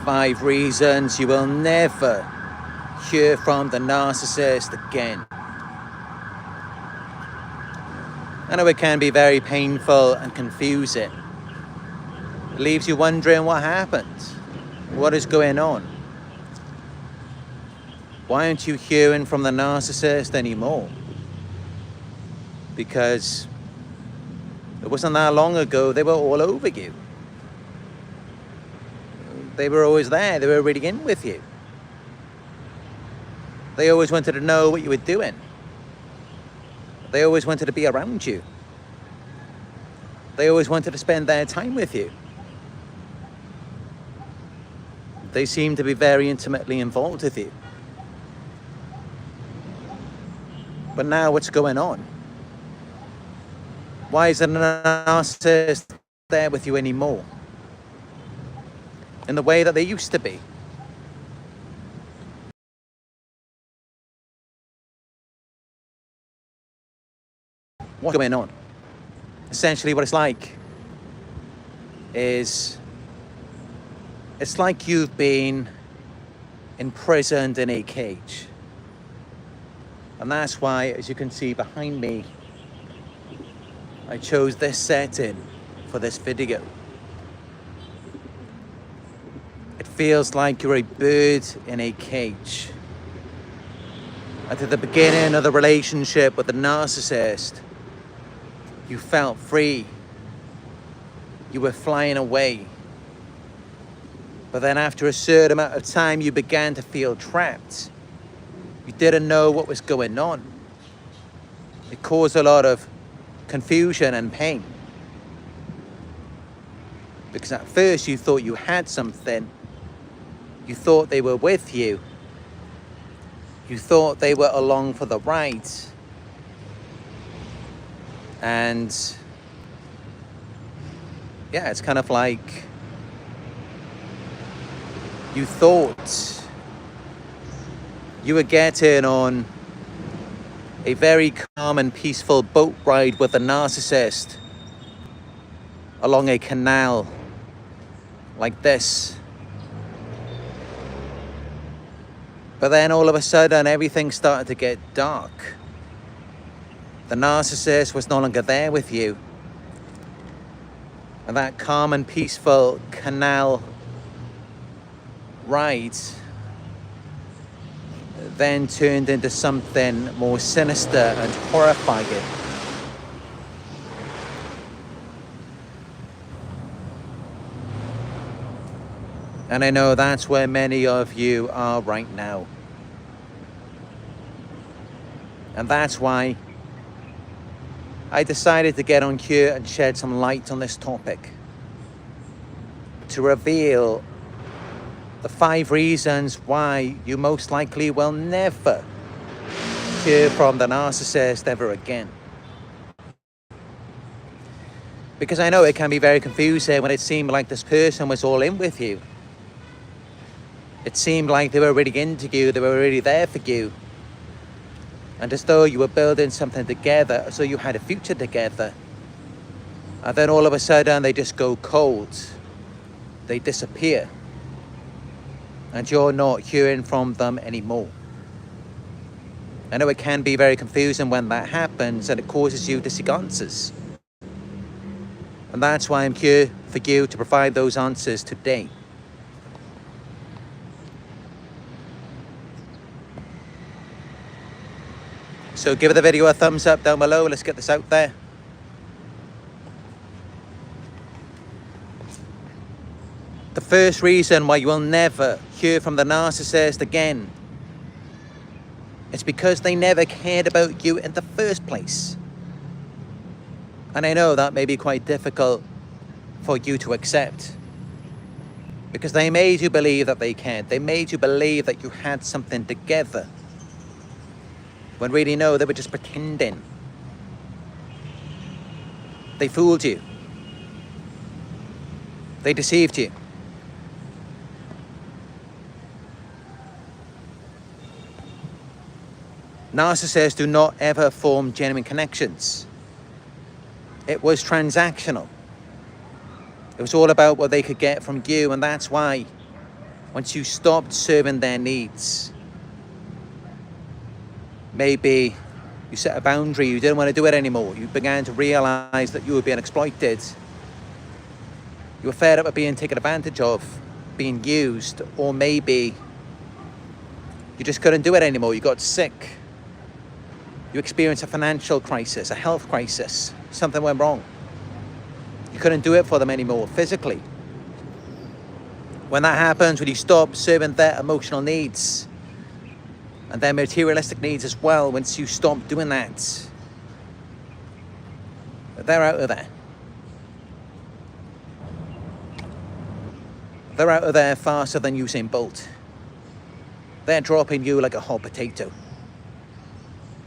5 reasons you will never hear from the narcissist again. I know it can be very painful and confusing. It leaves you wondering what happened, what is going on. Why aren't you hearing from the narcissist anymore? Because it wasn't that long ago they were all over you. They were always there, they were really in with you. They always wanted to know what you were doing. They always wanted to be around you. They always wanted to spend their time with you. They seemed to be very intimately involved with you. But now what's going on? Why isn't a narcissist there with you anymore in the way that they used to be? What's going on? Essentially what it's like is it's like you've been imprisoned in a cage. And that's why, as you can see behind me, I chose this setting for this video. It feels like you're a bird in a cage. At the beginning of the relationship with the narcissist, you felt free. You were flying away. But then after a certain amount of time, you began to feel trapped. You didn't know what was going on. It caused a lot of confusion and pain. Because at first you thought you had something. You thought they were with you. You thought they were along for the ride. And yeah, it's kind of like you thought you were getting on a very calm and peaceful boat ride with a narcissist along a canal like this. But then all of a sudden everything started to get dark. The narcissist was no longer there with you. And that calm and peaceful canal ride then turned into something more sinister and horrifying. And I know that's where many of you are right now. And that's why I decided to get on here and shed some light on this topic. To reveal the 5 reasons why you most likely will never hear from the narcissist ever again. Because I know it can be very confusing when it seemed like this person was all in with you. It seemed like they were really into you, they were really there for you. And as though you were building something together, as though you had a future together. And then all of a sudden they just go cold. They disappear. And you're not hearing from them anymore. I know it can be very confusing when that happens and it causes you to seek answers. And that's why I'm here for you to provide those answers today. So give the video a thumbs up down below. Let's get this out there. The first reason why you will never hear from the narcissist again is because they never cared about you in the first place. And I know that may be quite difficult for you to accept. Because they made you believe that they cared. They made you believe that you had something together. When really no, they were just pretending. They fooled you. They deceived you. Narcissists do not ever form genuine connections. It was transactional. It was all about what they could get from you, and that's why Once you stopped serving their needs, maybe you set a boundary, you didn't want to do it anymore. You began to realize that you were being exploited. You were fed up of being taken advantage of, being used, or maybe you just couldn't do it anymore. You got sick. You experienced a financial crisis, a health crisis. Something went wrong. You couldn't do it for them anymore physically. When that happens, when you stop serving their emotional needs and their materialistic needs as well, once you stop doing that, they're out of there. They're out of there faster than Usain Bolt. They're dropping you like a hot potato.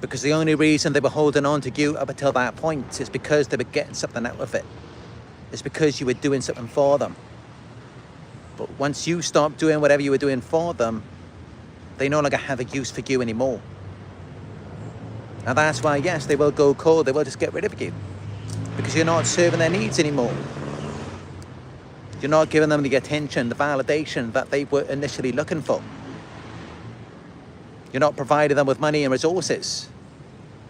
Because the only reason they were holding on to you up until that point is because they were getting something out of it. It's because you were doing something for them. But once you stop doing whatever you were doing for them, they no longer have a use for you anymore. And that's why, yes, they will go cold. They will just get rid of you. Because you're not serving their needs anymore. You're not giving them the attention, the validation that they were initially looking for. You're not providing them with money and resources.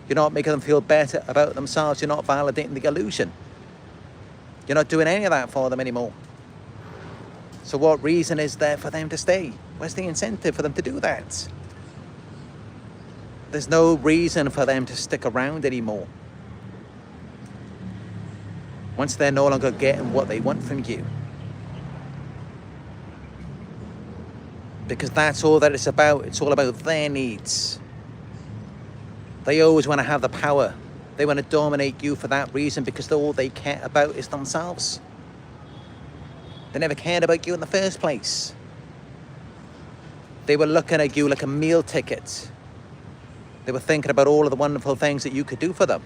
You're not making them feel better about themselves. You're not validating the illusion. You're not doing any of that for them anymore. So what reason is there for them to stay? Where's the incentive for them to do that? There's no reason for them to stick around anymore. Once they're no longer getting what they want from you. Because that's all that it's about. It's all about their needs. They always want to have the power. They want to dominate you for that reason, because all they care about is themselves. They never cared about you in the first place. They were looking at you like a meal ticket. They were thinking about all of the wonderful things that you could do for them.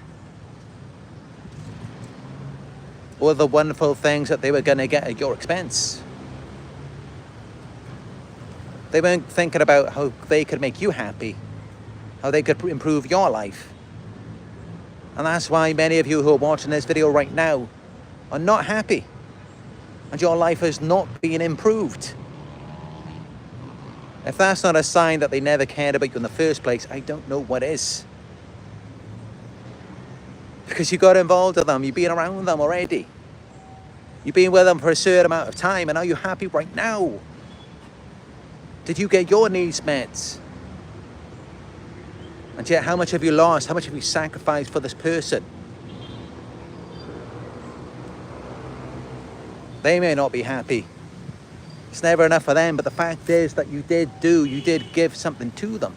All the wonderful things that they were going to get at your expense. They weren't thinking about how they could make you happy, how they could improve your life. And that's why many of you who are watching this video right now are not happy. And your life is not being improved. If that's not a sign that they never cared about you in the first place, I don't know what is. Because you got involved with them, you've been around them already. You've been with them for a certain amount of time, and are you happy right now? Did you get your needs met? And yet, how much have you lost? How much have you sacrificed for this person? They may not be happy. It's never enough for them, but the fact is that you did give something to them.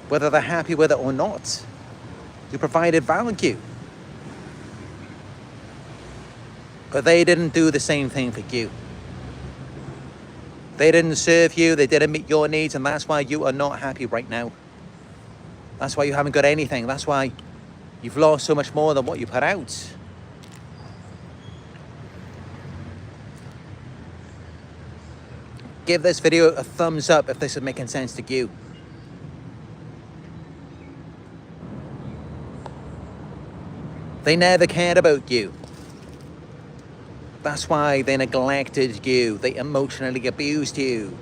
Whether they're happy with it or not, you provided value. But they didn't do the same thing for you. They didn't serve you, they didn't meet your needs, and that's why you are not happy right now. That's why you haven't got anything. That's why you've lost so much more than what you put out. Give this video a thumbs up if this is making sense to you. They never cared about you. That's why they neglected you. They emotionally abused you.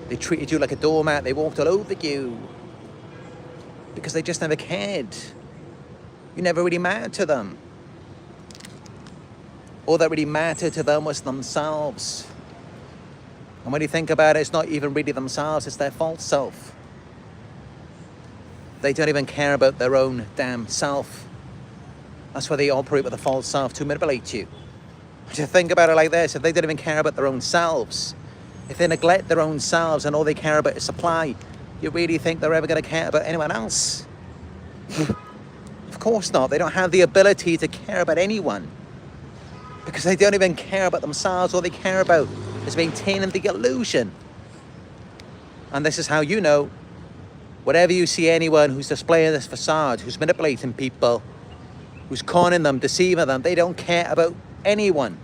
They treated you like a doormat. They walked all over you. Because they just never cared. You never really mattered to them. All that really mattered to them was themselves. And when you think about it, it's not even really themselves, it's their false self. They don't even care about their own damn self. That's why they operate with a false self to manipulate you. But you think about it like this, if they don't even care about their own selves, if they neglect their own selves and all they care about is supply, you really think they're ever going to care about anyone else? Of course not. They don't have the ability to care about anyone. Because they don't even care about themselves. All they care about is maintaining the illusion. And this is how you know, whenever you see anyone who's displaying this facade, who's manipulating people, who's conning them, deceiving them, they don't care about anyone.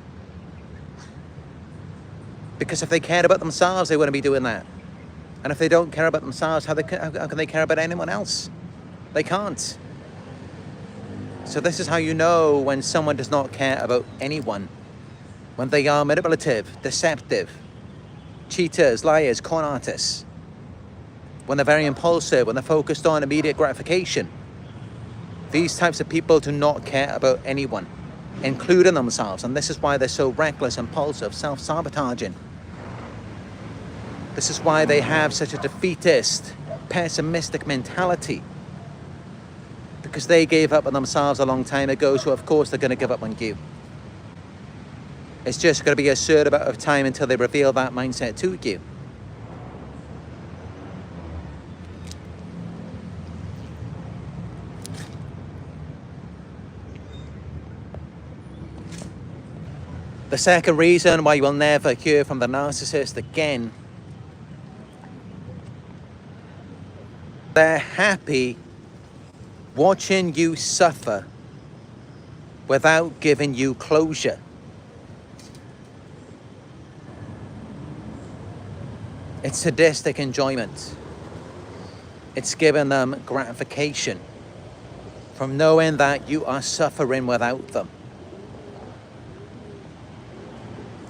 Because if they cared about themselves, they wouldn't be doing that. And if they don't care about themselves, how can they care about anyone else? They can't. So this is how you know when someone does not care about anyone. When they are manipulative, deceptive, cheaters, liars, con artists. When they're very impulsive, when they're focused on immediate gratification. These types of people do not care about anyone, including themselves. And this is why they're so reckless, impulsive, self-sabotaging. This is why they have such a defeatist, pessimistic mentality. Because they gave up on themselves a long time ago, so of course they're going to give up on you. It's just going to be a certain amount of time until they reveal that mindset to you. The second reason why you will never hear from the narcissist again, they're happy watching you suffer without giving you closure. It's sadistic enjoyment. It's giving them gratification from knowing that you are suffering without them,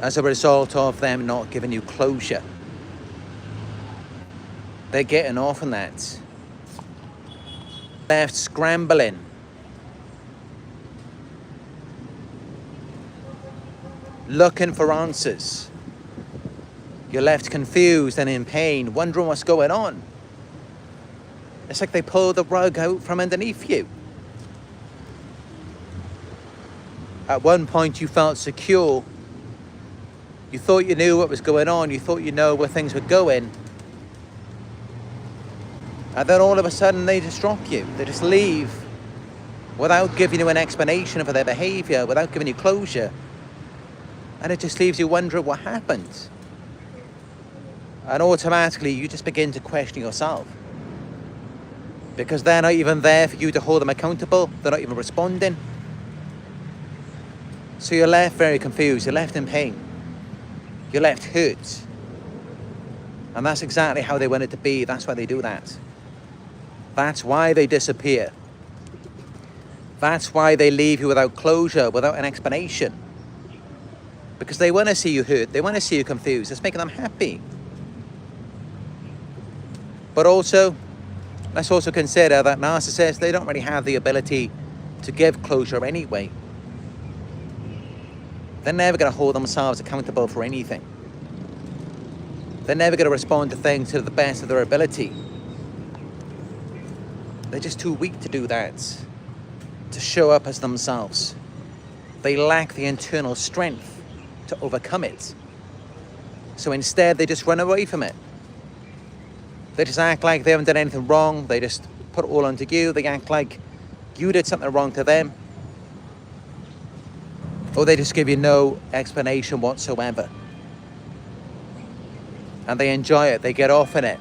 as a result of them not giving you closure. They're getting off on that. Left scrambling. Looking for answers. You're left confused and in pain, wondering what's going on. It's like they pull the rug out from underneath you. At one point you felt secure. You thought you knew what was going on. You thought you know where things were going. And then all of a sudden they just drop you. They just leave without giving you an explanation for their behavior, without giving you closure. And it just leaves you wondering what happened. And automatically you just begin to question yourself. Because they're not even there for you to hold them accountable. They're not even responding. So you're left very confused. You're left in pain. You're left hurt. And that's exactly how they want it to be. That's why they do that. That's why they disappear. That's why they leave you without closure, without an explanation. Because they want to see you hurt. They want to see you confused. It's making them happy. But also, let's also consider that narcissists, they don't really have the ability to give closure anyway. They're never going to hold themselves accountable for anything. They're never going to respond to things to the best of their ability. They're just too weak to do that, to show up as themselves. They lack the internal strength to overcome it. So instead, they just run away from it. They just act like they haven't done anything wrong. They just put it all onto you. They act like you did something wrong to them. Or they just give you no explanation whatsoever. And they enjoy it. They get off in it.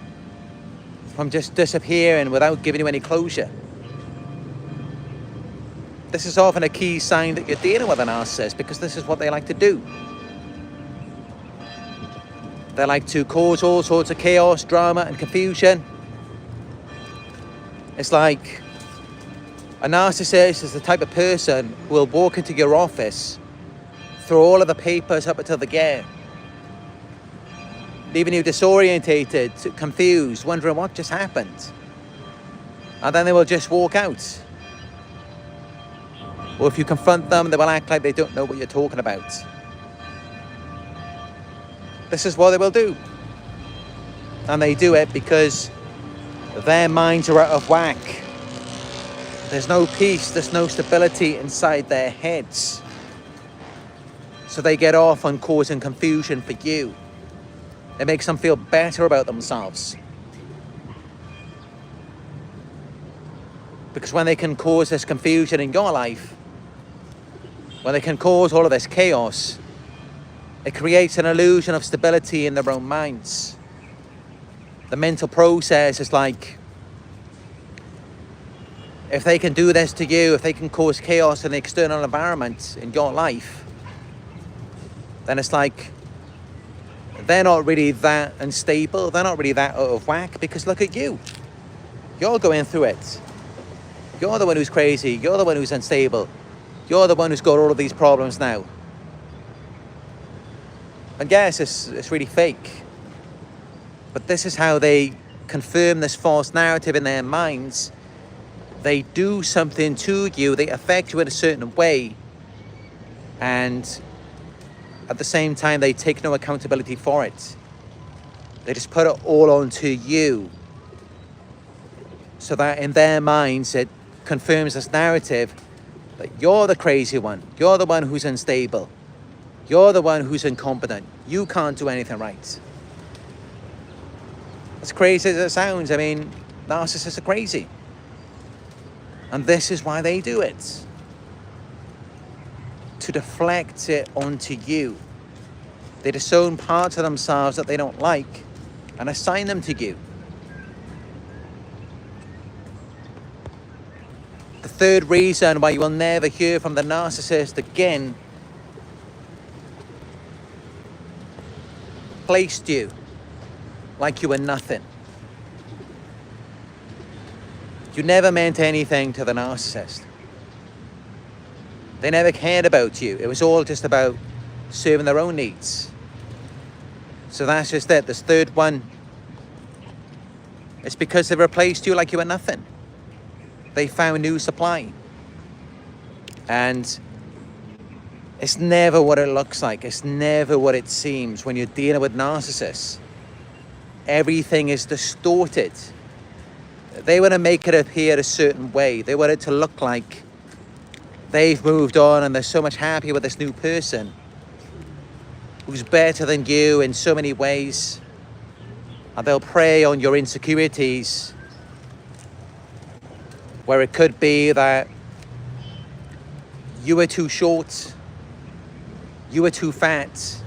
From just disappearing without giving you any closure. This is often a key sign that you're dealing with a narcissist, because this is what they like to do. They like to cause all sorts of chaos, drama, and confusion. It's like a narcissist is the type of person who will walk into your office, throw all of the papers up until the gear, leaving you disorientated, confused, wondering what just happened. And then they will just walk out. Or if you confront them, they will act like they don't know what you're talking about. This is what they will do. And they do it because their minds are out of whack. There's no peace, there's no stability inside their heads. So they get off on causing confusion for you. It makes them feel better about themselves. Because when they can cause this confusion in your life, when they can cause all of this chaos, it creates an illusion of stability in their own minds. The mental process is like, if they can do this to you, if they can cause chaos in the external environment in your life, then it's like, they're not really that unstable, they're not really that out of whack, because look at you. You're going through it. You're the one who's crazy, you're the one who's unstable. You're the one who's got all of these problems now. And yes, it's really fake. But this is how they confirm this false narrative in their minds. They do something to you, they affect you in a certain way, and at the same time they take no accountability for it. They just put it all onto you, so that in their minds it confirms this narrative that you're the crazy one, you're the one who's unstable, you're the one who's incompetent, you can't do anything right. As crazy as it sounds, I mean, narcissists are crazy. And this is why they do it. To deflect it onto you. They disown parts of themselves that they don't like and assign them to you. The third reason why you will never hear from the narcissist again: placed you like you were nothing. You never meant anything to the narcissist. They never cared about you. It was all just about serving their own needs. So that's just it. This third one, it's because they replaced you like you were nothing. They found new supply. And it's never what it looks like. It's never what it seems when you're dealing with narcissists. Everything is distorted. They want to make it appear a certain way. They want it to look like they've moved on and they're so much happier with this new person who's better than you in so many ways. And they'll prey on your insecurities, where it could be that you were too short, you were too fat,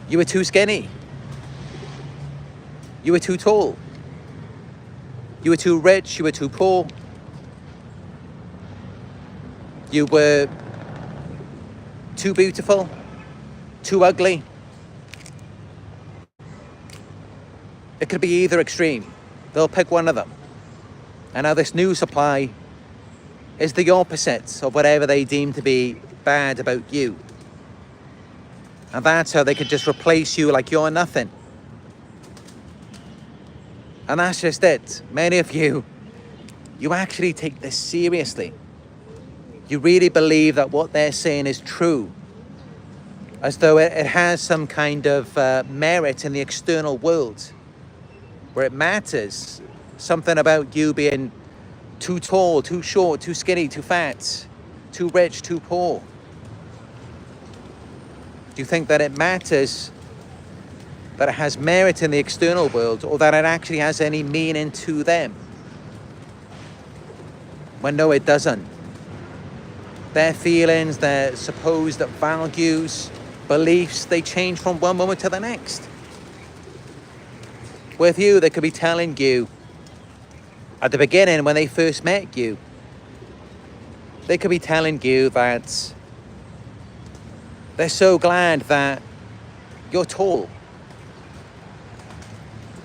you were too skinny, you were too tall, you were too rich, you were too poor, you were too beautiful, too ugly. It could be either extreme. They'll pick one of them. And now this new supply is the opposite of whatever they deem to be bad about you. And that's how they could just replace you like you're nothing. And that's just it. Many of you actually take this seriously. You really believe that what they're saying is true, as though it has some kind of merit in the external world, where it matters something about you being too tall, too short, too skinny, too fat, too rich, too poor. Do you think that it matters, that it has merit in the external world, or that it actually has any meaning to them? Well, no, it doesn't. Their feelings, their supposed values, beliefs, they change from one moment to the next. With you, they could be telling you at the beginning, when they first met you, they could be telling you that they're so glad that you're tall,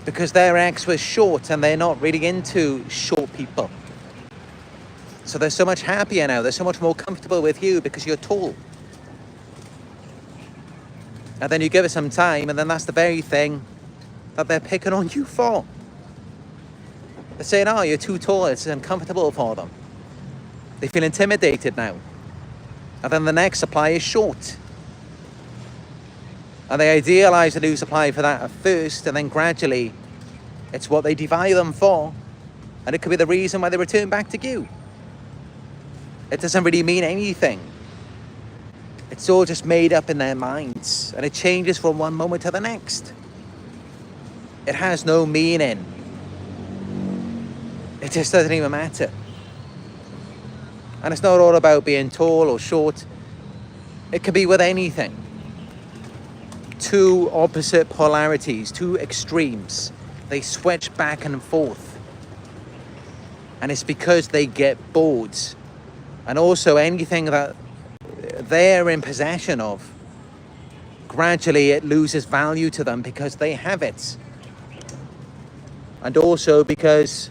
because their ex was short and they're not really into short people. So they're so much happier now. They're so much more comfortable with you because you're tall. And then you give it some time, and then that's the very thing that they're picking on you for. They're saying, oh, you're too tall, it's uncomfortable for them. They feel intimidated now. And then the next supply is short. And they idealize the new supply for that at first, and then gradually it's what they devalue them for. And it could be the reason why they return back to you. It doesn't really mean anything. It's all just made up in their minds, and it changes from one moment to the next. It has no meaning. It just doesn't even matter. And it's not all about being tall or short. It could be with anything. Two opposite polarities, two extremes. They switch back and forth. And it's because they get bored. And also anything that they're in possession of, gradually it loses value to them because they have it. And also because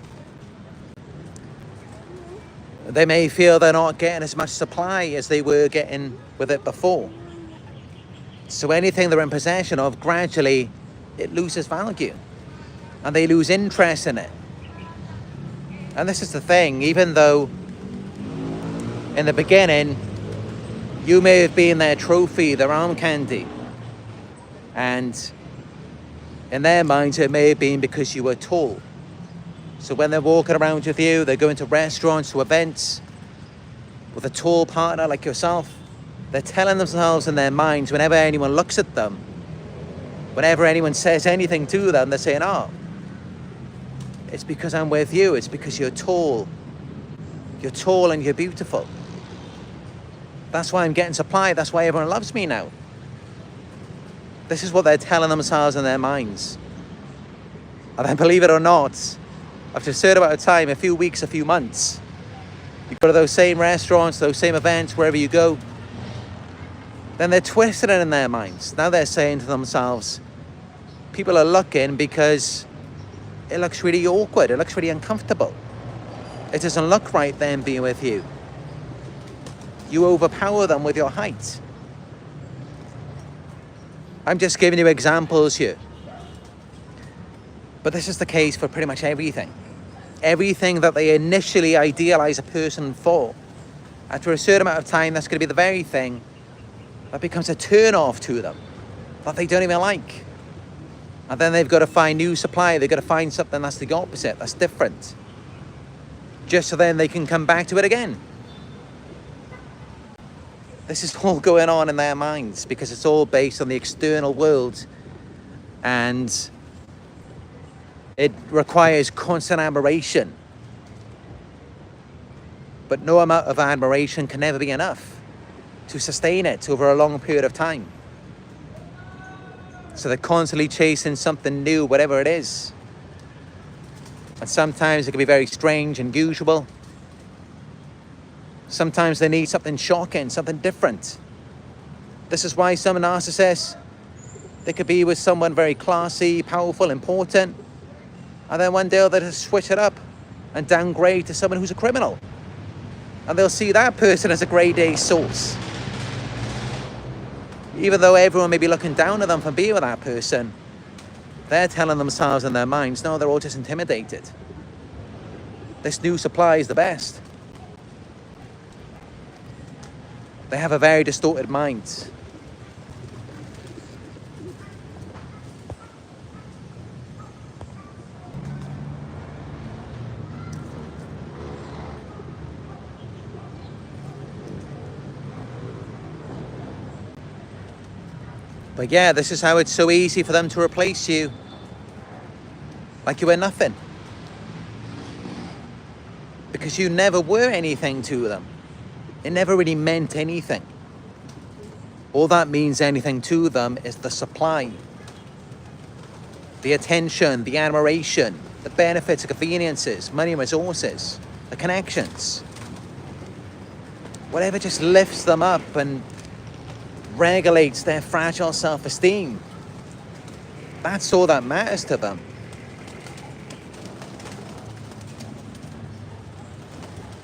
they may feel they're not getting as much supply as they were getting with it before. So anything they're in possession of, gradually it loses value. And they lose interest in it. And this is the thing, even though in the beginning, you may have been their trophy, their arm candy. And in their minds, it may have been because you were tall. So when they're walking around with you, they're going to restaurants, to events, with a tall partner like yourself, they're telling themselves in their minds, whenever anyone looks at them, whenever anyone says anything to them, they're saying, oh, it's because I'm with you, it's because you're tall. You're tall and you're beautiful. That's why I'm getting supply, that's why everyone loves me now. This is what they're telling themselves in their minds. And then, believe it or not, after a certain amount of time, a few weeks, a few months, you go to those same restaurants, those same events, wherever you go, then they're twisting it in their minds. Now they're saying to themselves, people are looking because it looks really awkward, it looks really uncomfortable. It doesn't look right them being with you. You overpower them with your height. I'm just giving you examples here. But this is the case for pretty much everything. Everything that they initially idealize a person for, after a certain amount of time, that's going to be the very thing that becomes a turn-off to them, that they don't even like. And then they've got to find new supply. They've got to find something that's the opposite, that's different, just so then they can come back to it again. This is all going on in their minds because it's all based on the external world, and it requires constant admiration. But no amount of admiration can ever be enough to sustain it over a long period of time. So they're constantly chasing something new, whatever it is. And sometimes it can be very strange and unusual. Sometimes they need something shocking, something different. This is why some narcissists, they could be with someone very classy, powerful, important, and then one day they'll just switch it up and downgrade to someone who's a criminal. And they'll see that person as a grade A source. Even though everyone may be looking down at them for being with that person, they're telling themselves in their minds, no, they're all just intimidated. This new supply is the best. They have a very distorted mind. But yeah, this is how it's so easy for them to replace you like you were nothing. Because you never were anything to them. It never really meant anything. All that means anything to them is the supply, the attention, the admiration, the benefits, the conveniences, money and resources, the connections. Whatever just lifts them up and regulates their fragile self-esteem. That's all that matters to them.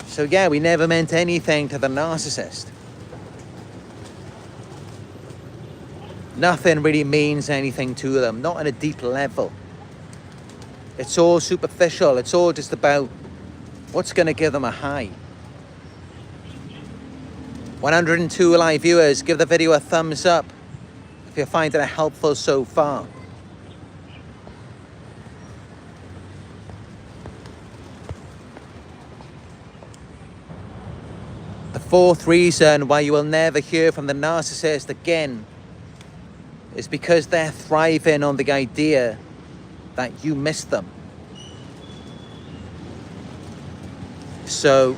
So yeah, we never meant anything to the narcissist. Nothing really means anything to them, not on a deep level. It's all superficial. It's all just about what's going to give them a high. 102 live viewers, give the video a thumbs up if you're finding it helpful so far. The fourth reason why you will never hear from the narcissist again is because they're thriving on the idea that you miss them. So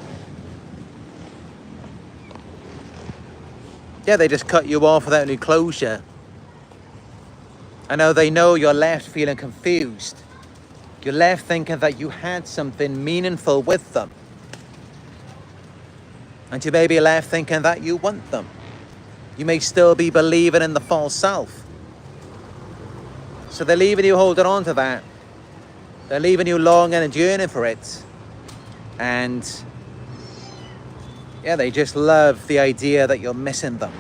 yeah, they just cut you off without any closure. I know they know you're left feeling confused. You're left thinking that you had something meaningful with them. And you may be left thinking that you want them. You may still be believing in the false self. So they're leaving you holding on to that. They're leaving you longing and yearning for it. And yeah, they just love the idea that you're missing them,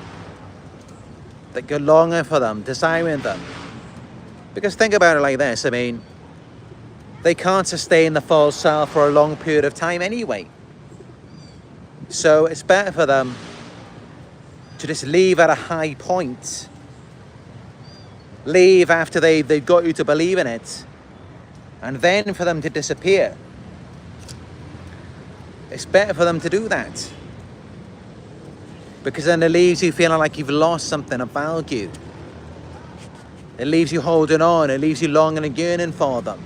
that you're longing for them, desiring them. Because think about it like this, I mean, they can't sustain the false self for a long period of time anyway. So it's better for them to just leave at a high point. Leave after they've got you to believe in it. And then for them to disappear. It's better for them to do that. Because then it leaves you feeling like you've lost something of value. It leaves you holding on. It leaves you longing and yearning for them.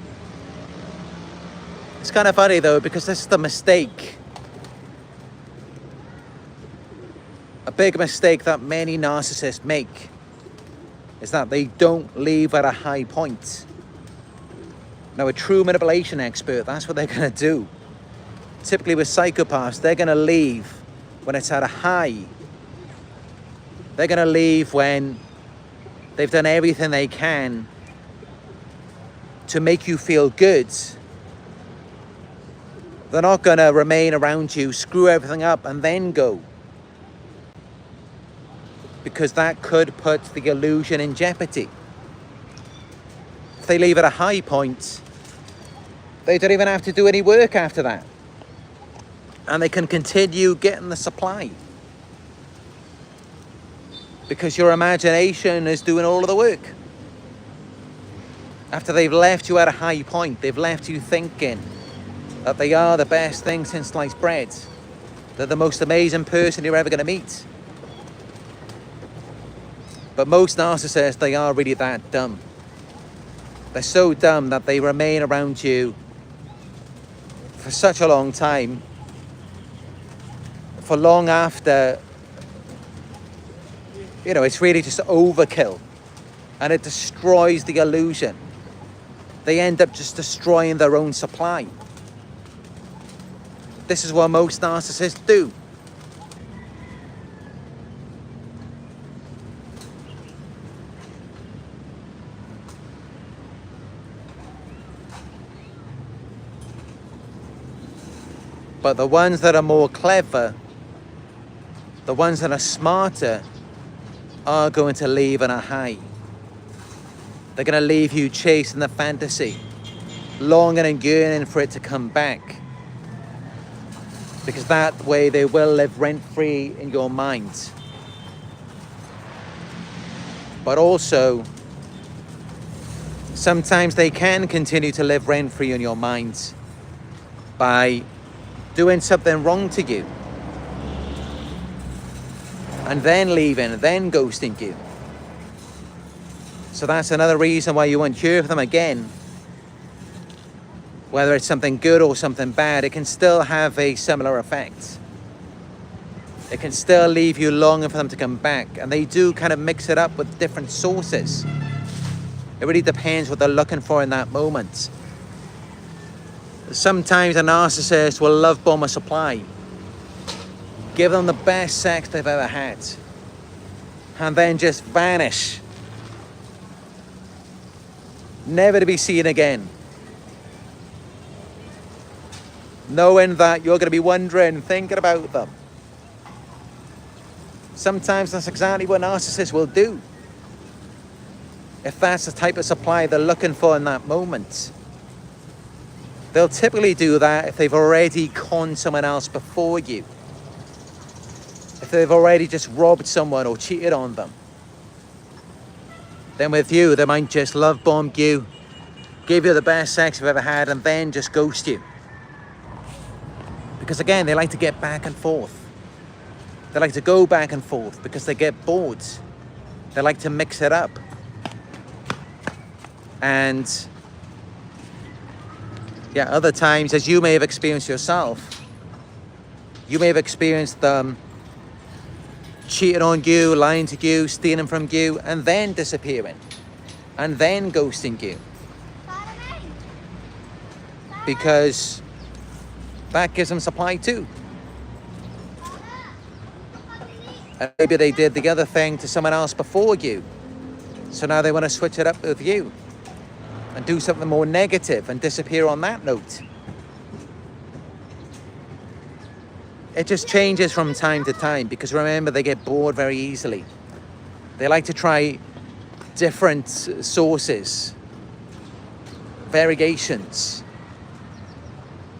It's kind of funny though, because this is the mistake. A big mistake that many narcissists make is that they don't leave at a high point. Now, a true manipulation expert, that's what they're going to do. Typically with psychopaths, they're going to leave when it's at a high. They're going to leave when they've done everything they can to make you feel good. They're not going to remain around you, screw everything up, and then go. Because that could put the illusion in jeopardy. If they leave at a high point, they don't even have to do any work after that. And they can continue getting the supply. Because your imagination is doing all of the work. After they've left you at a high point, they've left you thinking that they are the best thing since sliced bread. They're the most amazing person you're ever going to meet. But most narcissists, they are really that dumb. They're so dumb that they remain around you for such a long time, for long after, you know, it's really just overkill. And it destroys the illusion. They end up just destroying their own supply. This is what most narcissists do. But the ones that are more clever, the ones that are smarter, are going to leave on a high. They're going to leave you chasing the fantasy, longing and yearning for it to come back. Because that way they will live rent-free in your mind. But also, sometimes they can continue to live rent-free in your mind by doing something wrong to you, and then leaving, and then ghosting you. So that's another reason why you won't hear from them again. Whether it's something good or something bad, it can still have a similar effect. It can still leave you longing for them to come back. And they do kind of mix it up with different sources. It really depends what they're looking for in that moment. Sometimes a narcissist will love bomb a supply, give them the best sex they've ever had, and then just vanish, never to be seen again, knowing that you're going to be wondering, thinking about them. Sometimes that's exactly what narcissists will do, if that's the type of supply they're looking for in that moment. They'll typically do that if they've already conned someone else before you. If they've already just robbed someone or cheated on them. Then with you, they might just love bomb you, give you the best sex you've ever had, and then just ghost you. Because again, they like to get back and forth. They like to go back and forth because they get bored. They like to mix it up. And yeah, other times, as you may have experienced yourself, you may have experienced them cheating on you, lying to you, stealing from you, and then disappearing, and then ghosting you. Because that gives them supply too. And maybe they did the other thing to someone else before you, so now they want to switch it up with you and do something more negative and disappear on that note. It just changes from time to time, because remember, they get bored very easily. They like to try different sources variations.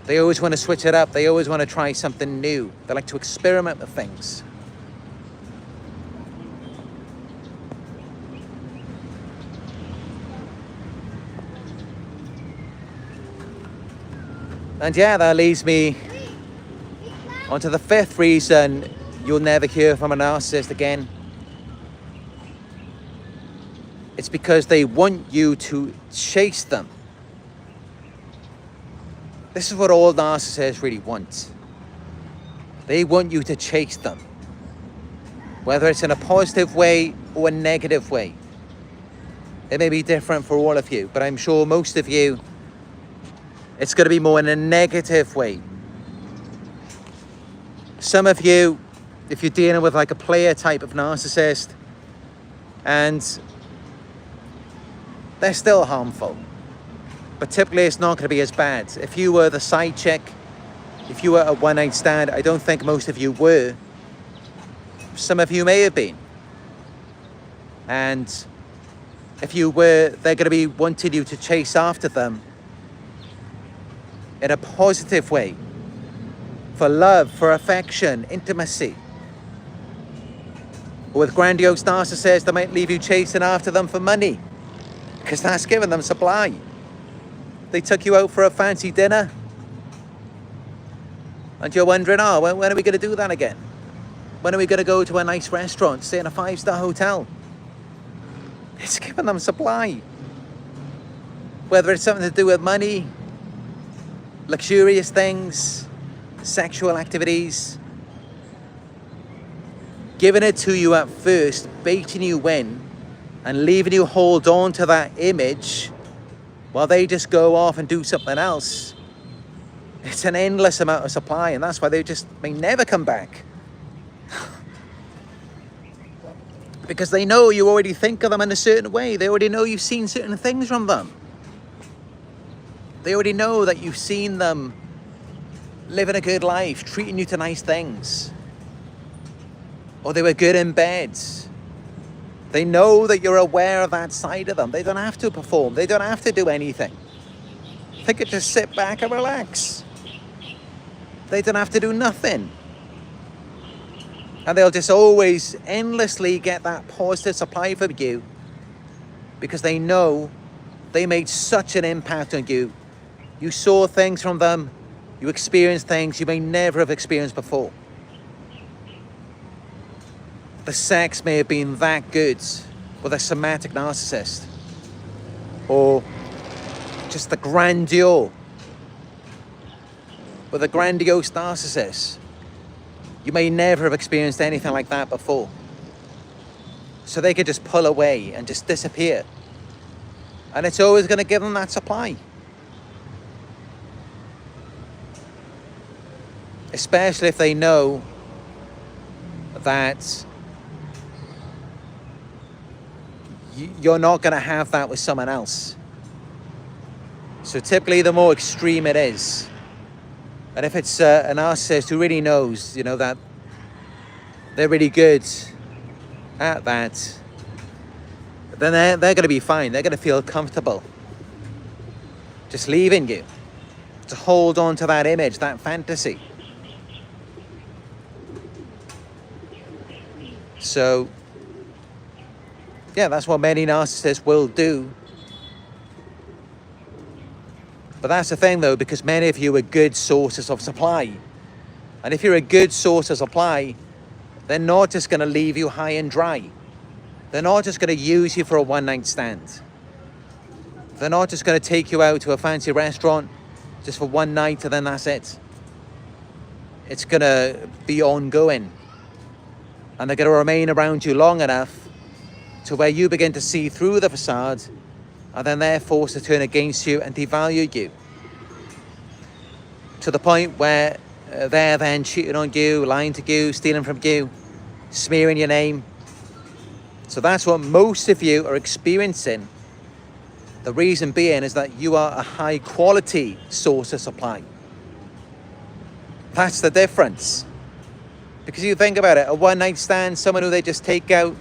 They always want to switch it up. They always want to try something new. They like to experiment with things. And yeah, that leads me onto the fifth reason you'll never hear from a narcissist again. It's because they want you to chase them. This is what all narcissists really want. They want you to chase them. Whether it's in a positive way or a negative way. It may be different for all of you, but I'm sure most of you, it's going to be more in a negative way. Some of you, if you're dealing with like a player type of narcissist, and they're still harmful, but typically it's not going to be as bad. If you were the side chick, if you were a one-night stand, I don't think most of you were. Some of you may have been. And if you were, they're going to be wanting you to chase after them in a positive way, for love, for affection, intimacy. Or with grandiose narcissists, they might leave you chasing after them for money, because that's giving them supply. They took you out for a fancy dinner, and you're wondering, oh, when are we going to do that again? When are we going to go to a nice restaurant, stay in a 5-star hotel? It's giving them supply. Whether it's something to do with money, luxurious things, sexual activities. Giving it to you at first, baiting you in, and leaving you hold on to that image while they just go off and do something else. It's an endless amount of supply, and that's why they just may never come back. Because they know you already think of them in a certain way. They already know you've seen certain things from them. They already know that you've seen them living a good life, treating you to nice things. Or they were good in bed. They know that you're aware of that side of them. They don't have to perform. They don't have to do anything. They could just sit back and relax. They don't have to do nothing. And they'll just always endlessly get that positive supply from you, because they know they made such an impact on you. You saw things from them. You experienced things you may never have experienced before. The sex may have been that good with a somatic narcissist, or just the grandeur with a grandiose narcissist. You may never have experienced anything like that before. So they could just pull away and just disappear. And it's always going to give them that supply. Especially if they know that you're not going to have that with someone else. So typically the more extreme it is, and if it's a narcissist who really knows, you know, that they're really good at that, then they're going to be fine. They're going to feel comfortable just leaving you to hold on to that image, that fantasy. So, yeah, that's what many narcissists will do. But that's the thing, though, because many of you are good sources of supply. And if you're a good source of supply, they're not just going to leave you high and dry. They're not just going to use you for a one-night stand. They're not just going to take you out to a fancy restaurant just for one night and then that's it. It's going to be ongoing. And they're going to remain around you long enough to where you begin to see through the facade, and then they're forced to turn against you and devalue you. To the point where they're then cheating on you, lying to you, stealing from you, smearing your name. So that's what most of you are experiencing. The reason being is that you are a high quality source of supply. That's the difference. Because you think about it, a one night stand, someone who they just take out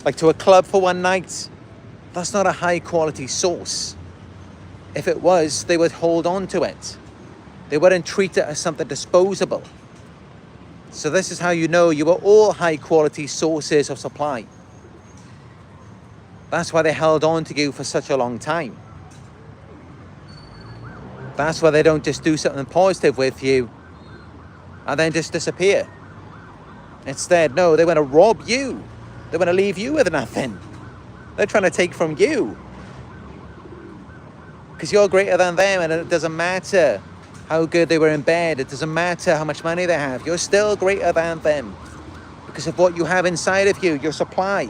like to a club for one night, that's not a high quality source. If it was, they would hold on to it. They wouldn't treat it as something disposable. So this is how you know you are all high quality sources of supply. That's why they held on to you for such a long time. That's why they don't just do something positive with you and then just disappear. Instead, no, they want to rob you. They want to leave you with nothing. They're trying to take from you. Because you're greater than them, and it doesn't matter how good they were in bed. It doesn't matter how much money they have. You're still greater than them because of what you have inside of you, your supply.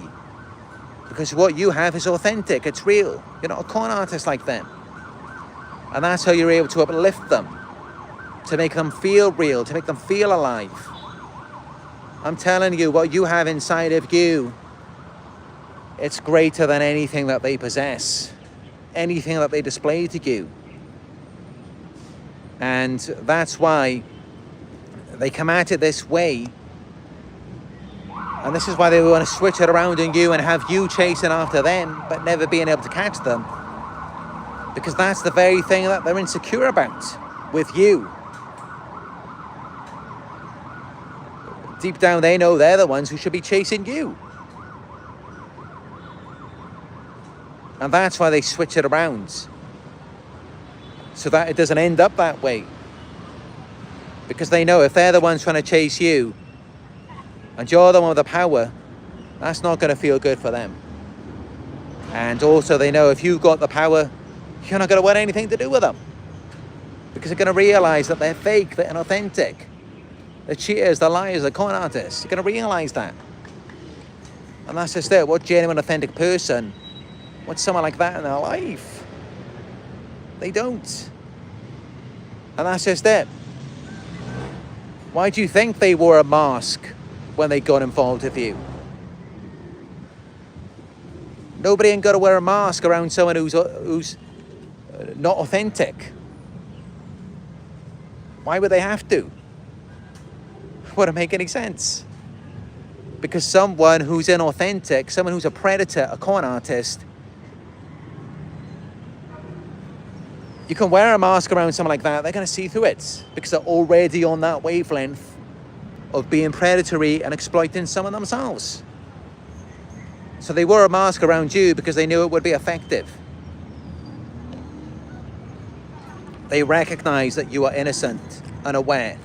Because what you have is authentic, it's real. You're not a con artist like them. And that's how you're able to uplift them, to make them feel real, to make them feel alive. I'm telling you, what you have inside of you, it's greater than anything that they possess, anything that they display to you. And that's why they come at it this way. And this is why they want to switch it around on you and have you chasing after them, but never being able to catch them. Because that's the very thing that they're insecure about with you. Deep down, they know they're the ones who should be chasing you. And that's why they switch it around, so that it doesn't end up that way. Because they know if they're the ones trying to chase you and you're the one with the power, that's not going to feel good for them. And also they know if you've got the power, you're not going to want anything to do with them. Because they're going to realize that they're fake, they're inauthentic. They're cheaters, they're liars, they're con artists. You're going to realize that. And that's just it. What genuine, authentic person wants someone like that in their life? They don't. And that's just it. Why do you think they wore a mask when they got involved with you? Nobody ain't got to wear a mask around someone who's not authentic. Why would they have to? Wouldn't make any sense. Because someone who's inauthentic, someone who's a predator, a con artist, you can wear a mask around someone like that, they're going to see through it because they're already on that wavelength of being predatory and exploiting someone themselves. So they wore a mask around you because they knew it would be effective. They recognize that you are innocent, unaware.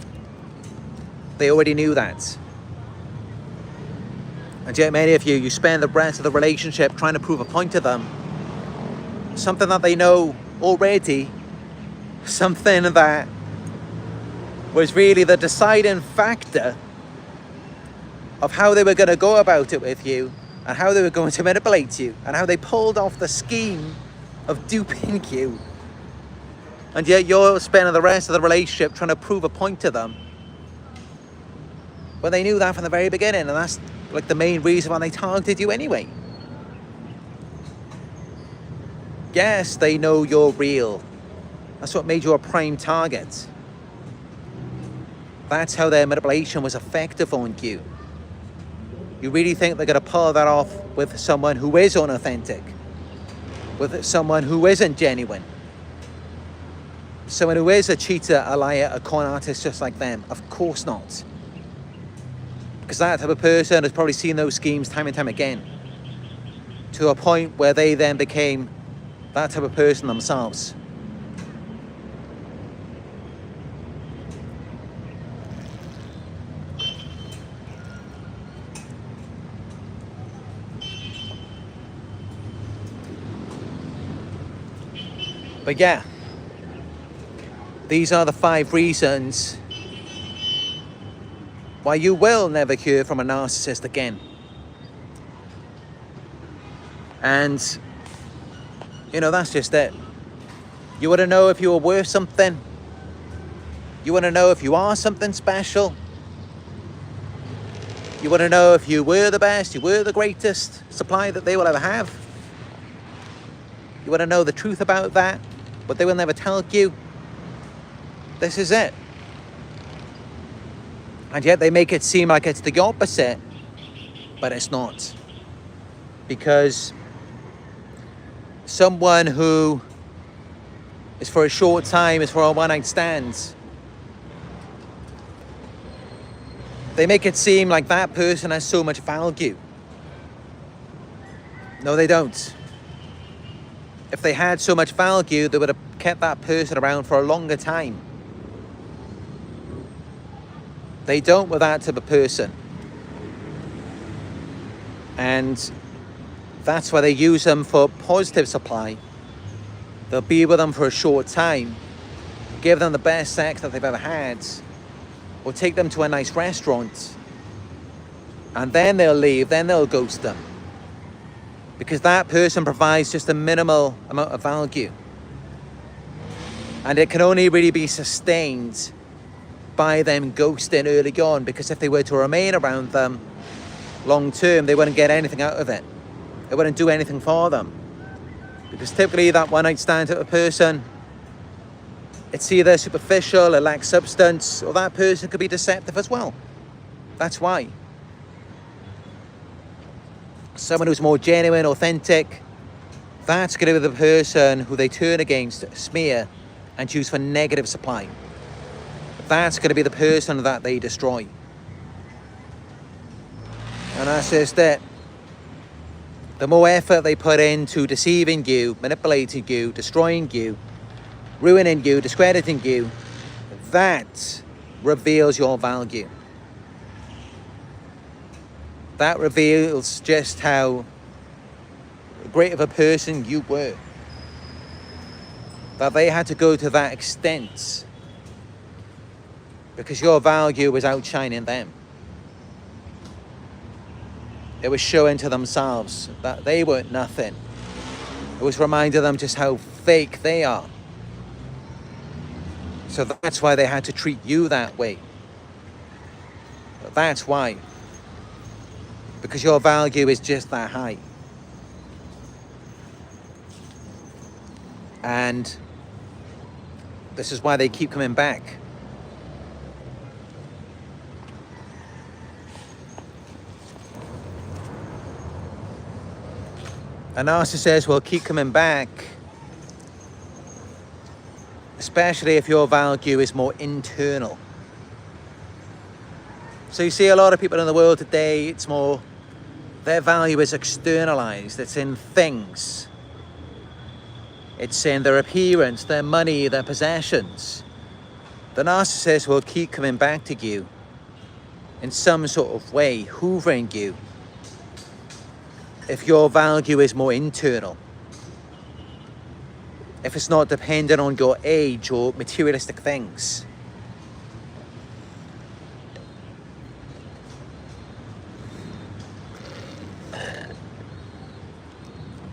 They already knew that. And yet many of you spend the rest of the relationship trying to prove a point to them. Something that they know already, something that was really the deciding factor of how they were going to go about it with you and how they were going to manipulate you and how they pulled off the scheme of duping you. And yet you're spending the rest of the relationship trying to prove a point to them when they knew that from the very beginning, and that's like the main reason why they targeted you anyway. Yes, they know you're real. That's what made you a prime target. That's how their manipulation was effective on you. You really think they're going to pull that off with someone who is unauthentic? With someone who isn't genuine? Someone who is a cheater, a liar, a con artist just like them? Of course not. Because that type of person has probably seen those schemes time and time again, to a point where they then became that type of person themselves. But yeah, these are the 5 reasons why you will never hear from a narcissist again. And, you know, that's just it. You want to know if you are worth something. You want to know if you are something special. You want to know if you were the best, you were the greatest supply that they will ever have. You want to know the truth about that, but they will never tell you. This is it. And yet they make it seem like it's the opposite, but it's not. Because someone who it's for a short time, it's for a one-night stand. They make it seem like that person has so much value. No, they don't. If they had so much value, they would have kept that person around for a longer time. They don't with that type of person. And that's why they use them for positive supply. They'll be with them for a short time, give them the best sex that they've ever had, or take them to a nice restaurant, and then they'll leave, then they'll ghost them. Because that person provides just a minimal amount of value. And it can only really be sustained by them ghosting early on, because if they were to remain around them long term, they wouldn't get anything out of it. It wouldn't do anything for them. Because typically that one night stand type of person, it's either superficial, it lacks substance, or that person could be deceptive as well. That's why. Someone who's more genuine, authentic, that's going to be the person who they turn against, smear, and use for negative supply. That's going to be the person that they destroy. And that's just it. The more effort they put into deceiving you, manipulating you, destroying you, ruining you, discrediting you, that reveals your value. That reveals just how great of a person you were. That they had to go to that extent because your value was outshining them. It was showing to themselves that they weren't nothing. It was reminding them just how fake they are. So that's why they had to treat you that way. That's why. Because your value is just that high. And this is why they keep coming back. A narcissist will keep coming back, especially if your value is more internal. So you see a lot of people in the world today, it's more, their value is externalized. It's in things. It's in their appearance, their money, their possessions. The narcissist will keep coming back to you in some sort of way, hoovering you, if your value is more internal. If it's not dependent on your age or materialistic things.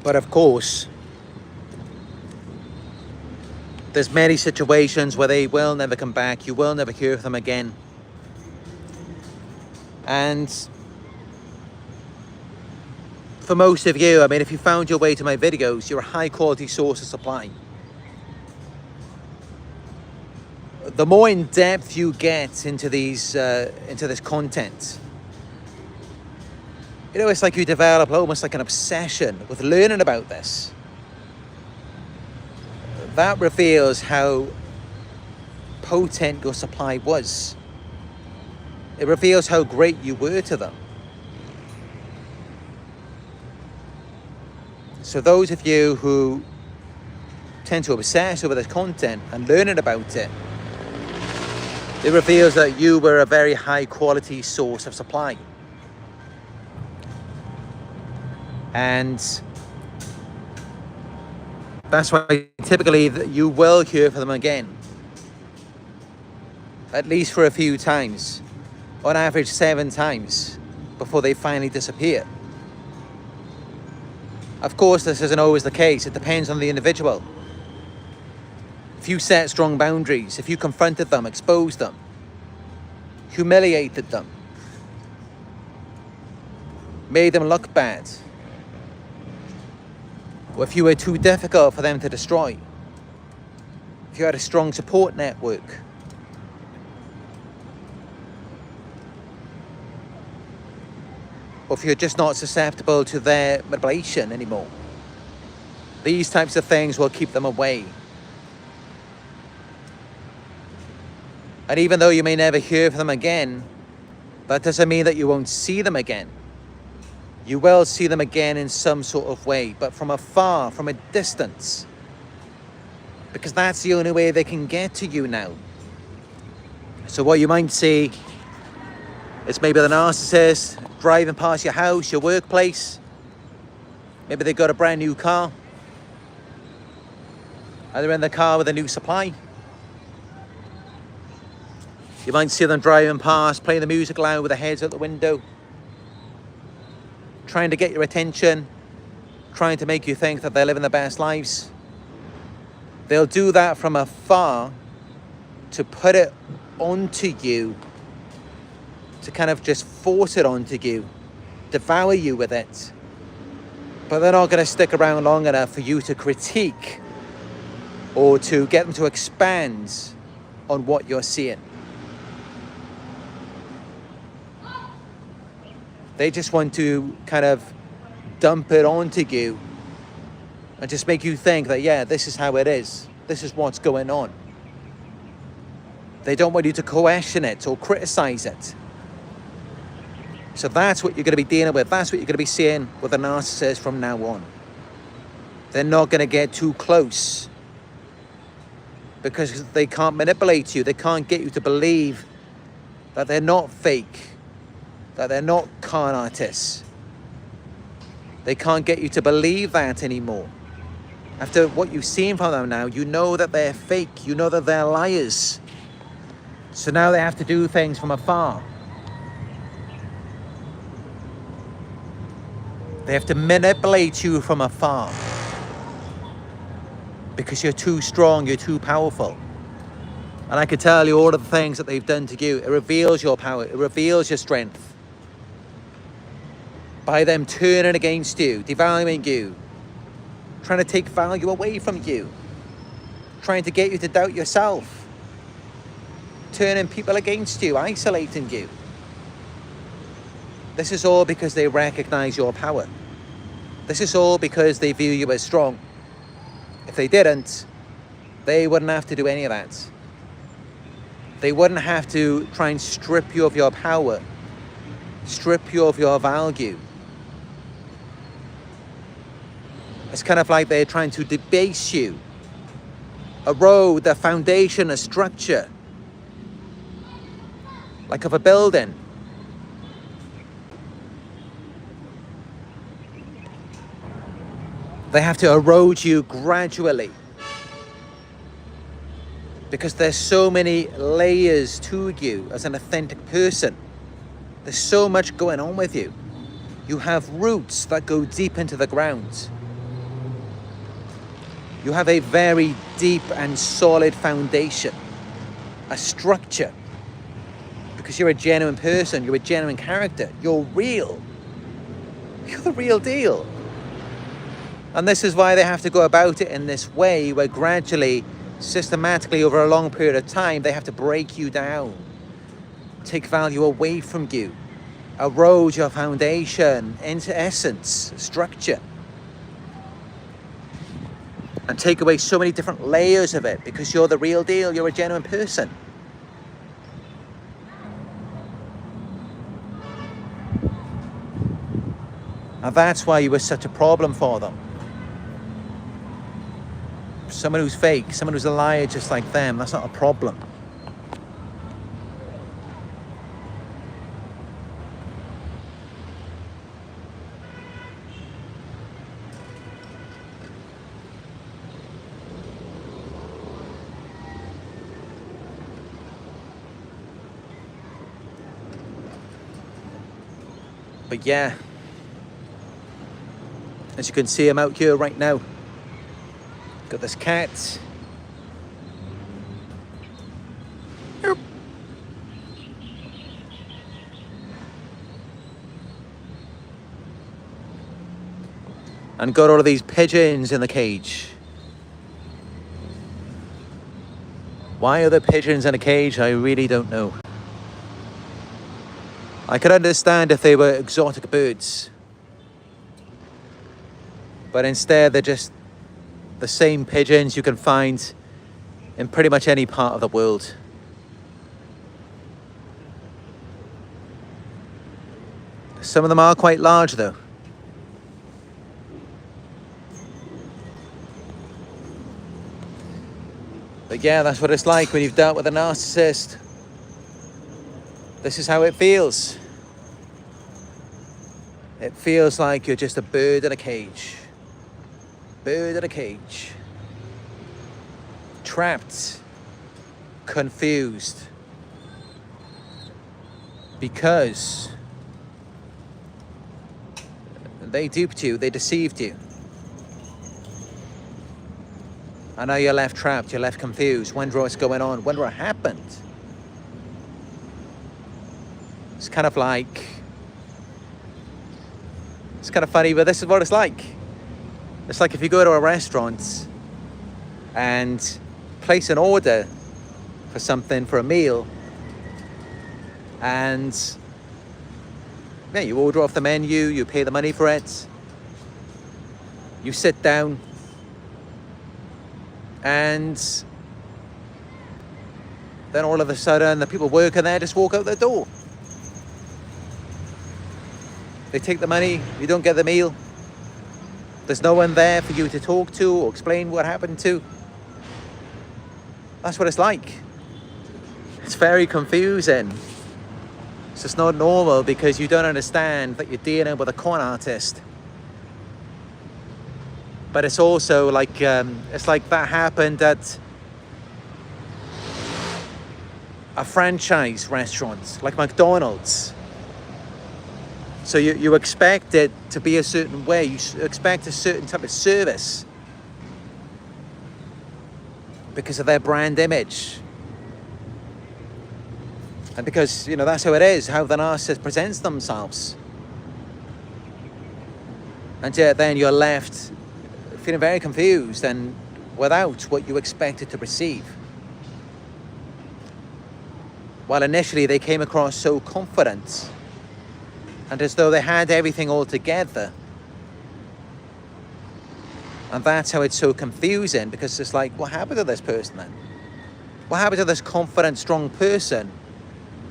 But of course, there's many situations where they will never come back. You will never hear of them again. And for most of you, I mean, if you found your way to my videos, you're a high quality source of supply. The more in depth you get into these, into this content, you know, it's like you develop almost like an obsession with learning about this. That reveals how potent your supply was. It reveals how great you were to them. So those of you who tend to obsess over this content and learning about it, it reveals that you were a very high quality source of supply. And that's why typically you will hear from them again. At least for a few times. On average 7 times before they finally disappear. Of course, this isn't always the case. It depends on the individual. If you set strong boundaries, if you confronted them, exposed them, humiliated them, made them look bad, or if you were too difficult for them to destroy, if you had a strong support network, or if you're just not susceptible to their manipulation anymore, these types of things will keep them away. And even though you may never hear from them again, that doesn't mean that you won't see them again. You will see them again in some sort of way, but from afar, from a distance. Because that's the only way they can get to you now. So what you might see is maybe the narcissist driving past your house, your workplace. Maybe they got a brand new car. And they're in the car with a new supply. You might see them driving past, playing the music loud with their heads out the window. Trying to get your attention. Trying to make you think that they're living their best lives. They'll do that from afar to put it onto you. To kind of just force it onto you. Devour you with it. But they're not going to stick around long enough for you to critique or to get them to expand on what you're seeing. They just want to kind of dump it onto you and just make you think that, yeah, this is how it is. This is what's going on. They don't want you to question it or criticize it. So that's what you're going to be dealing with. That's what you're going to be seeing with a narcissist from now on. They're not going to get too close because they can't manipulate you. They can't get you to believe that they're not fake, that they're not con artists. They can't get you to believe that anymore. After what you've seen from them now, you know that they're fake. You know that they're liars. So now they have to do things from afar. They have to manipulate you from afar. Because you're too strong, you're too powerful. And I can tell you all of the things that they've done to you. It reveals your power. It reveals your strength. By them turning against you, devaluing you, trying to take value away from you, trying to get you to doubt yourself, turning people against you, isolating you. This is all because they recognize your power. This is all because they view you as strong. If they didn't, they wouldn't have to do any of that. They wouldn't have to try and strip you of your power, strip you of your value. It's kind of like they're trying to debase you, erode the foundation, a structure, like of a building. They have to erode you gradually because there's so many layers to you as an authentic person. There's so much going on with you. You have roots that go deep into the ground. You have a very deep and solid foundation, a structure, because you're a genuine person, you're a genuine character, you're real. You're the real deal. And this is why they have to go about it in this way, where gradually, systematically, over a long period of time, they have to break you down, take value away from you, erode your foundation into essence, structure, and take away so many different layers of it because you're the real deal, you're a genuine person. And that's why you were such a problem for them. Someone who's fake, someone who's a liar just like them, that's not a problem. But yeah, as you can see, I'm out here right now. Got this cat. And got all of these pigeons in the cage. Why are the pigeons in a cage? I really don't know. I could understand if they were exotic birds. But instead, they're just the same pigeons you can find in pretty much any part of the world. Some of them are quite large though. But yeah, that's what it's like when you've dealt with a narcissist. This is how it feels. It feels like you're just a bird in a cage. Bird in a cage. Trapped. Confused. Because they duped you, they deceived you. And now you're left trapped, you're left confused, wonder what's going on, wonder what happened. It's kind of funny, but this is what it's like. It's like if you go to a restaurant and place an order for something, for a meal, and yeah, you order off the menu, you pay the money for it, you sit down, and then all of a sudden the people working there just walk out the door. They take the money, you don't get the meal. There's no one there for you to talk to or explain what happened to. That's what it's like. It's very confusing. It's just not normal because you don't understand that you're dealing with a con artist. But it's also like, it's like that happened at a franchise restaurant, like McDonald's. So you expect it to be a certain way, you expect a certain type of service because of their brand image. And because, you know, that's how it is, how the narcissist presents themselves. And yet then you're left feeling very confused and without what you expected to receive. While initially they came across so confident and as though they had everything all together. And that's how it's so confusing, because it's like, what happened to this person then? What happened to this confident, strong person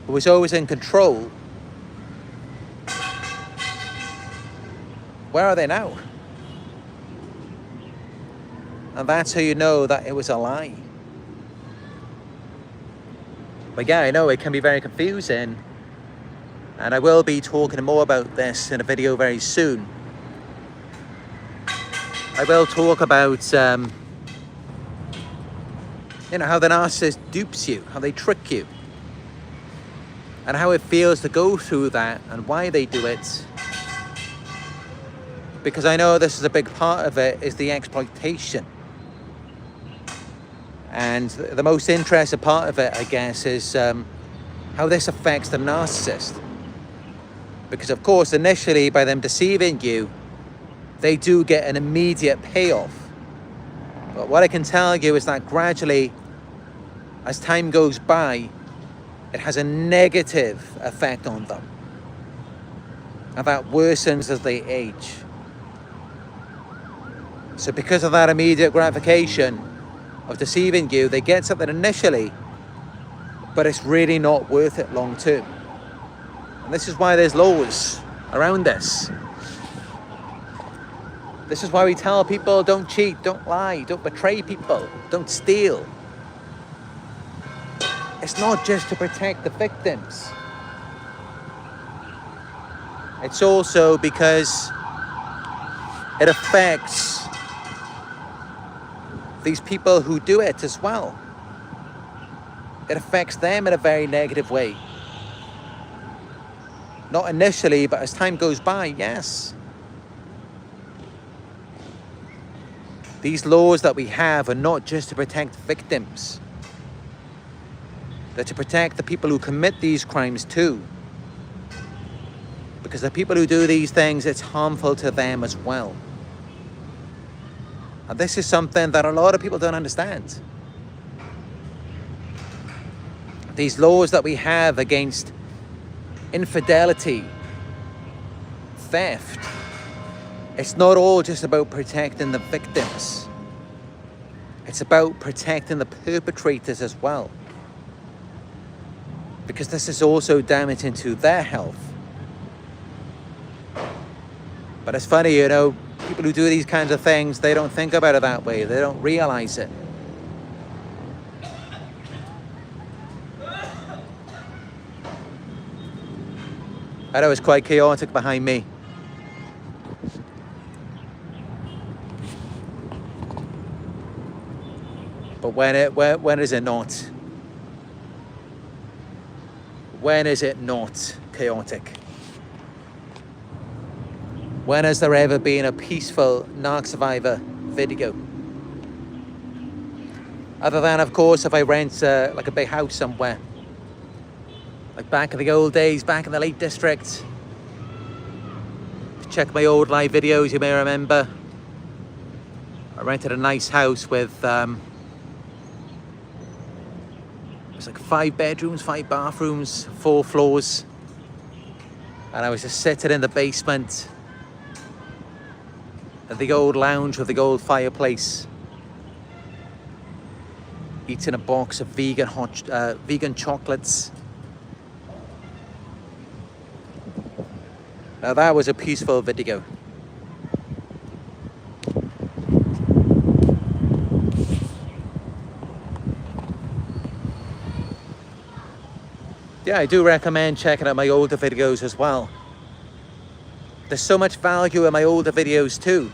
who was always in control? Where are they now? And that's how you know that it was a lie. But yeah, I know it can be very confusing. And I will be talking more about this in a video very soon. I will talk about, you know, how the narcissist dupes you, how they trick you. And how it feels to go through that and why they do it. Because I know this is a big part of it, is the exploitation. And the most interesting part of it, I guess, is how this affects the narcissist. Because of course, initially, by them deceiving you, they do get an immediate payoff. But what I can tell you is that gradually, as time goes by, it has a negative effect on them. And that worsens as they age. So because of that immediate gratification of deceiving you, they get something initially, but it's really not worth it long term. And this is why there's laws around this. This is why we tell people, don't cheat, don't lie, don't betray people, don't steal. It's not just to protect the victims. It's also because it affects these people who do it as well. It affects them in a very negative way. Not initially, but as time goes by, yes. These laws that we have are not just to protect victims. They're to protect the people who commit these crimes too. Because the people who do these things, it's harmful to them as well. And this is something that a lot of people don't understand. These laws that we have against infidelity, theft, it's not all just about protecting the victims. It's about protecting the perpetrators as well. Because this is also damaging to their health. But it's funny, you know, people who do these kinds of things, they don't think about it that way. They don't realize it. I know it's quite chaotic behind me. But when is it not? When is it not chaotic? When has there ever been a peaceful Narc Survivor video? Other than, of course, if I rent like a big house somewhere. Like back in the old days, back in the Lake District. Check my old live videos, you may remember. I rented a nice house with, it was like 5 bedrooms, 5 bathrooms, 4 floors. And I was just sitting in the basement at the old lounge with the old fireplace, eating a box of vegan chocolates. Now that was a peaceful video. Yeah, I do recommend checking out my older videos as well. There's so much value in my older videos too.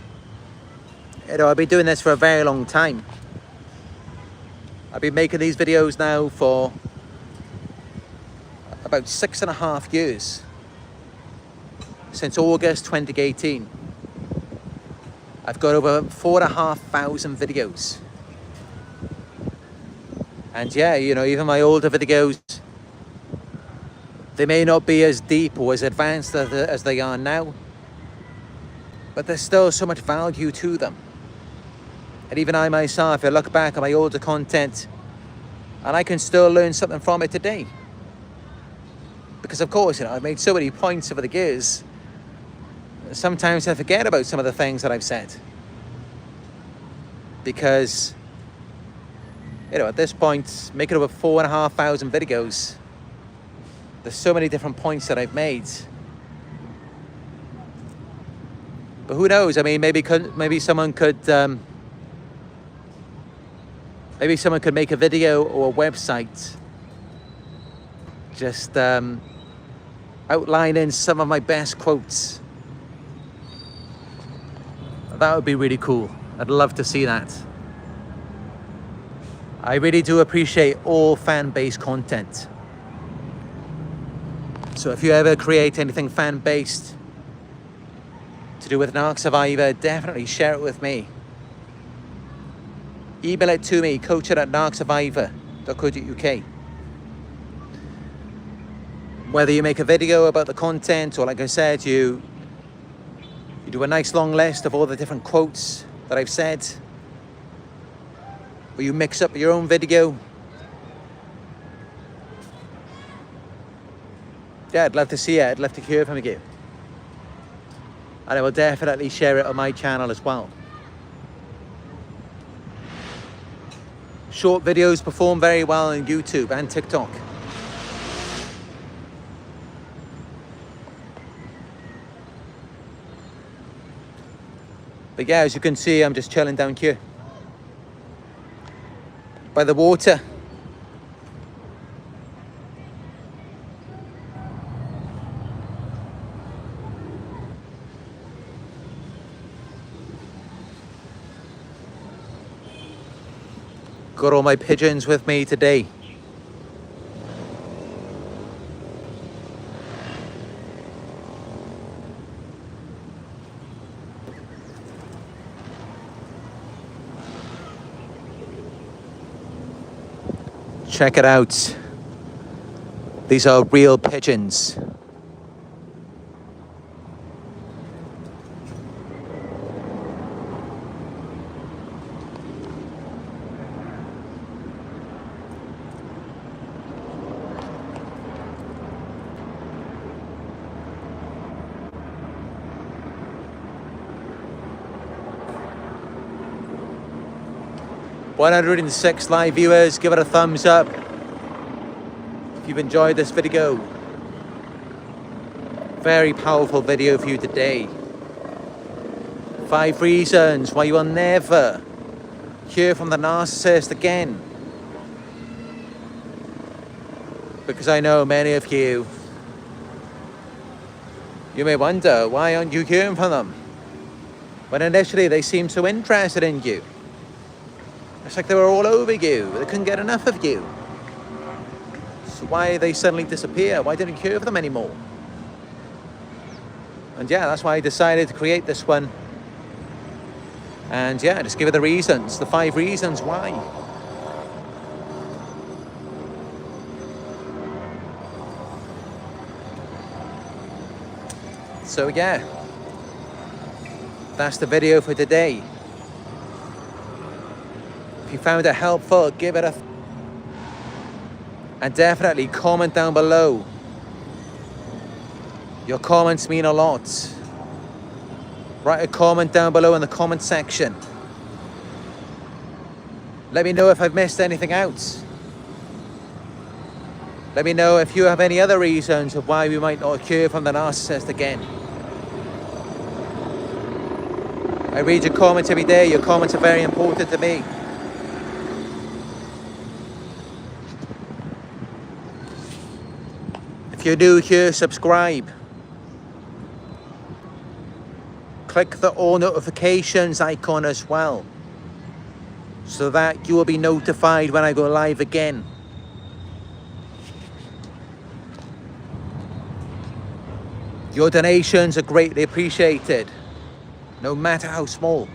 You know, I've been doing this for a very long time. I've been making these videos now for about 6.5 years. Since August 2018. I've got over 4,500 videos. And yeah, you know, even my older videos, they may not be as deep or as advanced as they are now, but there's still so much value to them. And even I myself, I look back at my older content and I can still learn something from it today. Because of course, you know, I've made so many points over the years. Sometimes I forget about some of the things that I've said. Because, you know, at this point, making over 4,500 videos, there's so many different points that I've made. But who knows? I mean, maybe someone could make a video or a website just outlining some of my best quotes. That would be really cool. I'd love to see that. I really do appreciate all fan-based content. So if you ever create anything fan-based to do with Narc Survivor, definitely share it with me. Email it to me, coach@narcsurvivor.co.uk. Whether you make a video about the content or, like I said, you do a nice long list of all the different quotes that I've said, or you mix up your own video. Yeah, I'd love to see it. I'd love to hear from you. And I will definitely share it on my channel as well. Short videos perform very well on YouTube and TikTok. But yeah, as you can see, I'm just chilling down here by the water. Got all my pigeons with me today. Check it out. These are real pigeons. (106 live viewers, give it a thumbs up if you've enjoyed this video. Very powerful video for you today. 5 reasons why you will never hear from the narcissist again. Because I know many of you may wonder, why aren't you hearing from them? When initially they seemed so interested in you. It's like they were all over you. They couldn't get enough of you. So why did they suddenly disappear? Why didn't you hear from them anymore? And yeah, that's why I decided to create this one. And yeah, just give it the reasons, the 5 reasons why. So yeah, that's the video for today. If you found it helpful, give it a and definitely comment down below. Your comments mean a lot. Write a comment down below in the comment section. Let me know if I've missed anything out. Let me know if you have any other reasons of why we might not hear from the narcissist again. I read your comments every day. Your comments are very important to me. If you're new here, subscribe. Click the all notifications icon as well, so that you will be notified when I go live again. Your donations are greatly appreciated, no matter how small.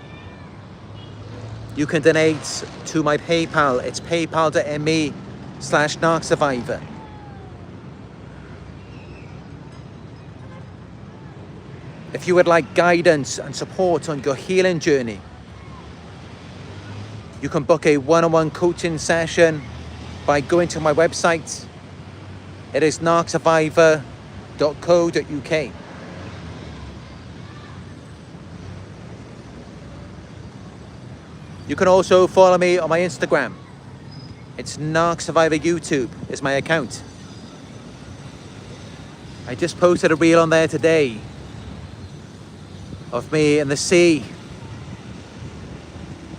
You can donate to my PayPal. It's paypal.me/Narc Survivor. If you would like guidance and support on your healing journey, you can book a one-on-one coaching session by going to my website. It is narcsurvivor.co.uk. You can also follow me on my Instagram. It's Narc Survivor YouTube is my account. I just posted a reel on there today of me in the sea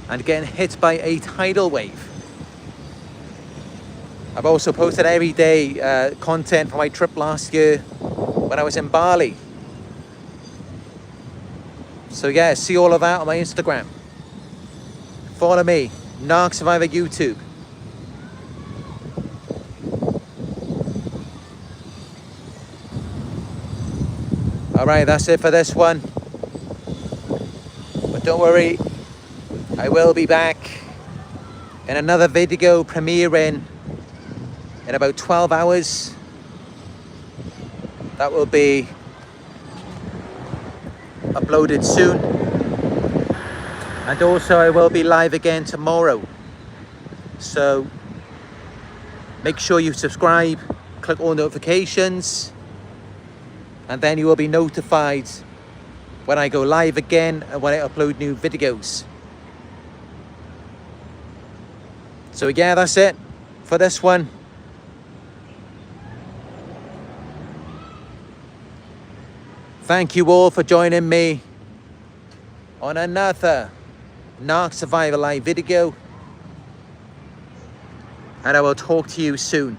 and getting hit by a tidal wave. I've also posted everyday content from my trip last year when I was in Bali. So yeah, see all of that on my Instagram. Follow me, Narc Survivor YouTube. Alright, that's it for this one. But don't worry, I will be back in another video premiering in about 12 hours. That will be uploaded soon. And also I will be live again tomorrow. So make sure you subscribe, click all notifications, and then you will be notified when I go live again and when I upload new videos. So yeah, that's it for this one. Thank you all for joining me on another Narc Survivor live video, and I will talk to you soon.